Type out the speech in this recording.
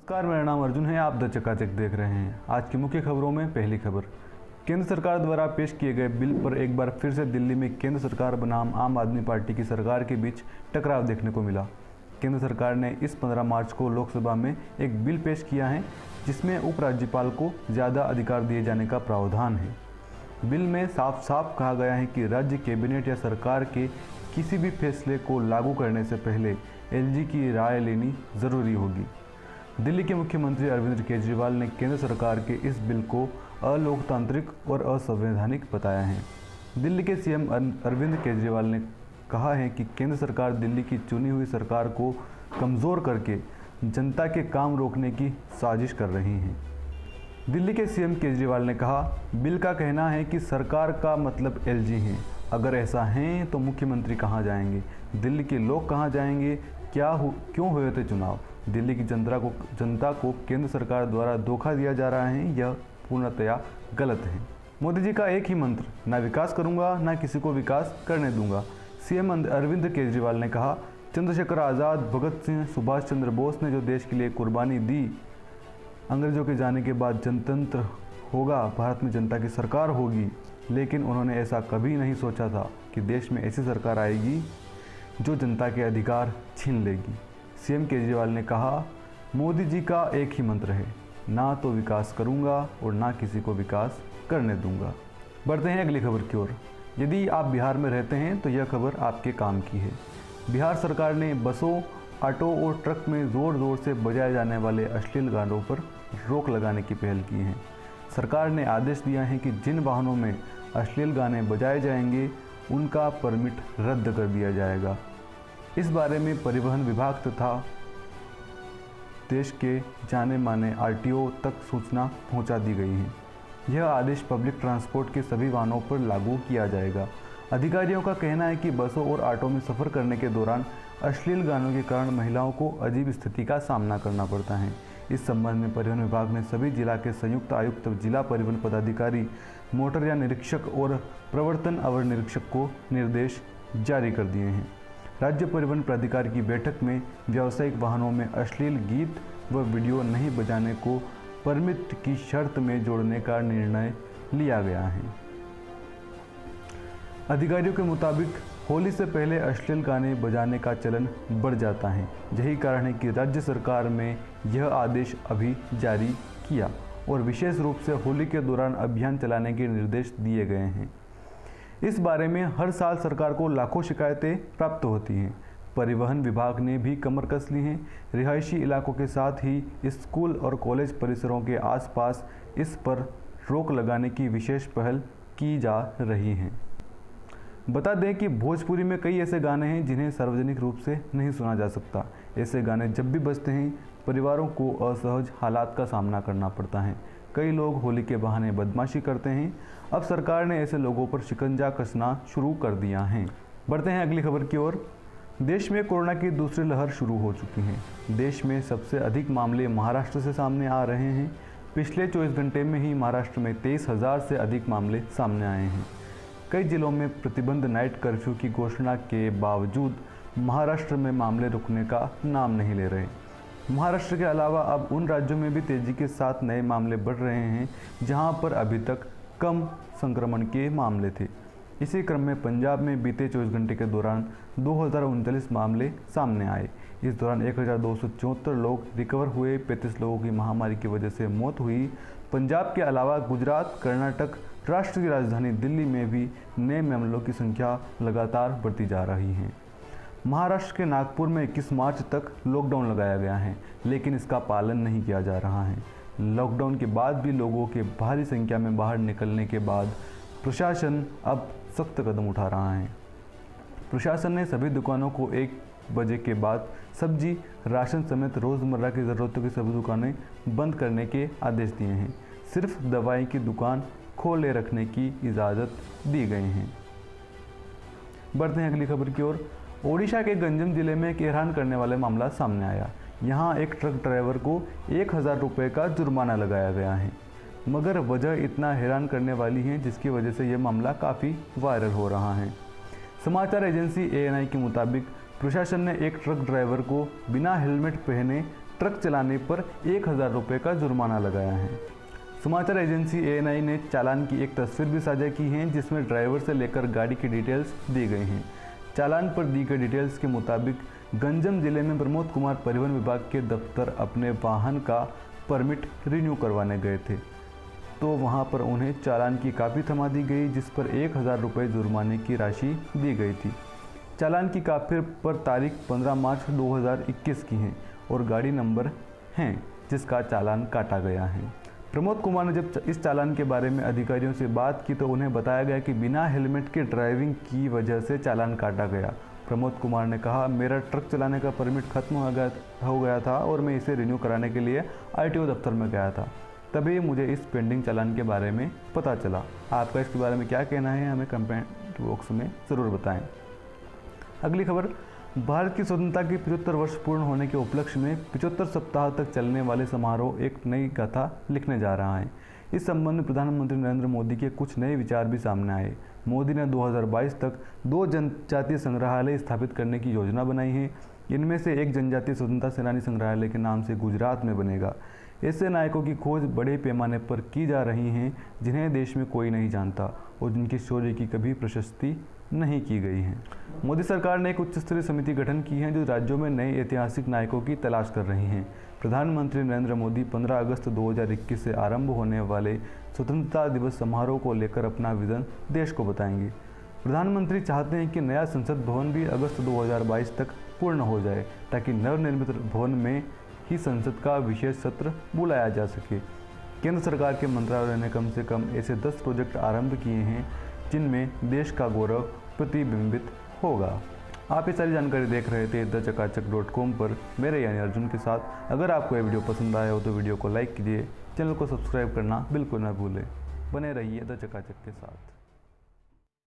नमस्कार, मेरा नाम अर्जुन है। आप द चकाचक देख रहे हैं। आज की मुख्य खबरों में पहली खबर, केंद्र सरकार द्वारा पेश किए गए बिल पर एक बार फिर से दिल्ली में केंद्र सरकार बनाम आम आदमी पार्टी की सरकार के बीच टकराव देखने को मिला। केंद्र सरकार ने इस 15 मार्च को लोकसभा में एक बिल पेश किया है जिसमें उपराज्यपाल को ज़्यादा अधिकार दिए जाने का प्रावधान है। बिल में साफ साफ कहा गया है कि राज्य कैबिनेट या सरकार के किसी भी फैसले को लागू करने से पहले एलजी की राय लेनी ज़रूरी होगी। दिल्ली के मुख्यमंत्री अरविंद केजरीवाल ने केंद्र सरकार के इस बिल को अलोकतांत्रिक और असंवैधानिक बताया है। दिल्ली के सीएम अरविंद केजरीवाल ने कहा है कि केंद्र सरकार दिल्ली की चुनी हुई सरकार को कमज़ोर करके जनता के काम रोकने की साजिश कर रही है। दिल्ली के सीएम केजरीवाल ने कहा, बिल का कहना है कि सरकार का मतलब एलजी है। अगर ऐसा है तो मुख्यमंत्री कहाँ जाएंगे, दिल्ली के लोग कहाँ जाएंगे, क्यों हुए थे चुनाव? दिल्ली की जनता को केंद्र सरकार द्वारा धोखा दिया जा रहा है, यह पूर्णतया गलत है। मोदी जी का एक ही मंत्र, ना विकास करूंगा ना किसी को विकास करने दूंगा। सीएम अरविंद केजरीवाल ने कहा, चंद्रशेखर आज़ाद, भगत सिंह, सुभाष चंद्र बोस ने जो देश के लिए कुर्बानी दी, अंग्रेजों के जाने के बाद जनतंत्र होगा, भारत में जनता की सरकार होगी, लेकिन उन्होंने ऐसा कभी नहीं सोचा था कि देश में ऐसी सरकार आएगी जो जनता के अधिकार छीन लेगी। सीएम केजरीवाल ने कहा, मोदी जी का एक ही मंत्र है, ना तो विकास करूंगा और ना किसी को विकास करने दूंगा। बढ़ते हैं अगली खबर की ओर। यदि आप बिहार में रहते हैं तो यह खबर आपके काम की है। बिहार सरकार ने बसों, ऑटो और ट्रक में ज़ोर ज़ोर से बजाए जाने वाले अश्लील गानों पर रोक लगाने की पहल की है। सरकार ने आदेश दिया है कि जिन वाहनों में अश्लील गाने बजाए जाएंगे उनका परमिट रद्द कर दिया जाएगा। इस बारे में परिवहन विभाग तथा देश के जाने माने आरटीओ तक सूचना पहुंचा दी गई है। यह आदेश पब्लिक ट्रांसपोर्ट के सभी वाहनों पर लागू किया जाएगा। अधिकारियों का कहना है कि बसों और ऑटो में सफ़र करने के दौरान अश्लील गानों के कारण महिलाओं को अजीब स्थिति का सामना करना पड़ता है। इस संबंध में परिवहन विभाग ने सभी जिला के संयुक्त आयुक्त, जिला परिवहन पदाधिकारी, मोटरयान निरीक्षक और प्रवर्तन अवर निरीक्षक को निर्देश जारी कर दिए हैं। राज्य परिवहन प्राधिकार की बैठक में व्यावसायिक वाहनों में अश्लील गीत व वीडियो नहीं बजाने को परमिट की शर्त में जोड़ने का निर्णय लिया गया है। अधिकारियों के मुताबिक होली से पहले अश्लील गाने बजाने का चलन बढ़ जाता है। यही कारण है कि राज्य सरकार में यह आदेश अभी जारी किया और विशेष रूप से होली के दौरान अभियान चलाने के निर्देश दिए गए हैं। इस बारे में हर साल सरकार को लाखों शिकायतें प्राप्त होती हैं। परिवहन विभाग ने भी कमर कस ली है। रिहायशी इलाकों के साथ ही स्कूल और कॉलेज परिसरों के आसपास इस पर रोक लगाने की विशेष पहल की जा रही है। बता दें कि भोजपुरी में कई ऐसे गाने हैं जिन्हें सार्वजनिक रूप से नहीं सुना जा सकता। ऐसे गाने जब भी बजते हैं परिवारों को असहज हालात का सामना करना पड़ता है। कई लोग होली के बहाने बदमाशी करते हैं। अब सरकार ने ऐसे लोगों पर शिकंजा कसना शुरू कर दिया है। बढ़ते हैं अगली खबर की ओर। देश में कोरोना की दूसरी लहर शुरू हो चुकी है। देश में सबसे अधिक मामले महाराष्ट्र से सामने आ रहे हैं। पिछले 24 घंटे में ही महाराष्ट्र में 23,000 से अधिक मामले सामने आए हैं। कई जिलों में प्रतिबंध नाइट कर्फ्यू की घोषणा के बावजूद महाराष्ट्र में मामले रुकने का नाम नहीं ले रहे। महाराष्ट्र के अलावा अब उन राज्यों में भी तेजी के साथ नए मामले बढ़ रहे हैं जहां पर अभी तक कम संक्रमण के मामले थे। इसी क्रम में पंजाब में बीते 24 घंटे के दौरान 2039 मामले सामने आए। इस दौरान 1274 लोग रिकवर हुए। 35 लोगों की महामारी की वजह से मौत हुई। पंजाब के अलावा गुजरात, कर्नाटक, राष्ट्र की राजधानी दिल्ली में भी नए मामलों की संख्या लगातार बढ़ती जा रही है। महाराष्ट्र के नागपुर में 21 मार्च तक लॉकडाउन लगाया गया है, लेकिन इसका पालन नहीं किया जा रहा है। लॉकडाउन के बाद भी लोगों के भारी संख्या में बाहर निकलने के बाद प्रशासन अब सख्त कदम उठा रहा है। प्रशासन ने सभी दुकानों को 1 बजे के बाद सब्जी, राशन समेत रोज़मर्रा की ज़रूरतों की सभी दुकानें बंद करने के आदेश दिए हैं। सिर्फ दवाई की दुकान खोले रखने की इजाज़त दी गई है। बढ़ते हैं अगली खबर की ओर। ओडिशा के गंजम जिले में एक हैरान करने वाला मामला सामने आया। यहाँ एक ट्रक ड्राइवर को 1000 रुपये का जुर्माना लगाया गया है, मगर वजह इतना हैरान करने वाली है जिसकी वजह से यह मामला काफ़ी वायरल हो रहा है। समाचार एजेंसी ANI के मुताबिक प्रशासन ने एक ट्रक ड्राइवर को बिना हेलमेट पहने ट्रक चलाने पर 1000 रुपये का जुर्माना लगाया है। समाचार एजेंसी ANI ने चालान की एक तस्वीर भी साझा की है, जिसमें ड्राइवर से लेकर गाड़ी की डिटेल्स दी गई हैं। चालान पर दी गई डिटेल्स के मुताबिक गंजम जिले में प्रमोद कुमार परिवहन विभाग के दफ्तर अपने वाहन का परमिट रिन्यू करवाने गए थे, तो वहां पर उन्हें चालान की कापी थमा दी गई, जिस पर 1000 रुपये जुर्माने की राशि दी गई थी। चालान की कापी पर तारीख 15 मार्च 2021 की है और गाड़ी नंबर है जिसका चालान काटा गया है। प्रमोद कुमार ने जब इस चालान के बारे में अधिकारियों से बात की तो उन्हें बताया गया कि बिना हेलमेट के ड्राइविंग की वजह से चालान काटा गया। प्रमोद कुमार ने कहा, मेरा ट्रक चलाने का परमिट खत्म हो गया था और मैं इसे रिन्यू कराने के लिए RTO दफ्तर में गया था, तभी मुझे इस पेंडिंग चालान के बारे में पता चला। आपका इसके बारे में क्या कहना है, हमें कमेंट बॉक्स में ज़रूर बताएं। अगली खबर, भारत की स्वतंत्रता के 75 वर्ष पूर्ण होने के उपलक्ष्य में 75 सप्ताह तक चलने वाले समारोह एक नई गाथा लिखने जा रहा है। इस संबंध में प्रधानमंत्री नरेंद्र मोदी के कुछ नए विचार भी सामने आए। मोदी ने 2022 तक 2 जनजातीय संग्रहालय स्थापित करने की योजना बनाई है। इनमें से एक जनजातीय स्वतंत्रता सेनानी संग्रहालय के नाम से गुजरात में बनेगा। ऐसे नायकों की खोज बड़े पैमाने पर की जा रही है जिन्हें देश में कोई नहीं जानता और जिनके शौर्य की कभी प्रशस्ति नहीं की गई है। मोदी सरकार ने एक उच्च स्तरीय समिति गठन की है जो राज्यों में नए ऐतिहासिक नायकों की तलाश कर रही हैं। प्रधानमंत्री नरेंद्र मोदी 15 अगस्त 2021 से आरंभ होने वाले स्वतंत्रता दिवस समारोह को लेकर अपना विजन देश को बताएंगे। प्रधानमंत्री चाहते हैं कि नया संसद भवन भी अगस्त 2022 तक पूर्ण हो जाए ताकि नवनिर्मित भवन में ही संसद का विशेष सत्र बुलाया जा सके। केंद्र सरकार के मंत्रालय ने कम से कम ऐसे 10 प्रोजेक्ट आरंभ किए हैं जिनमें देश का गौरव प्रतिबिंबित होगा। आप ये सारी जानकारी देख रहे थे thechakachak.com पर मेरे यानी अर्जुन के साथ। अगर आपको ये वीडियो पसंद आया हो तो वीडियो को लाइक कीजिए, चैनल को सब्सक्राइब करना बिल्कुल ना भूलें। बने रहिए द चकाचक के साथ।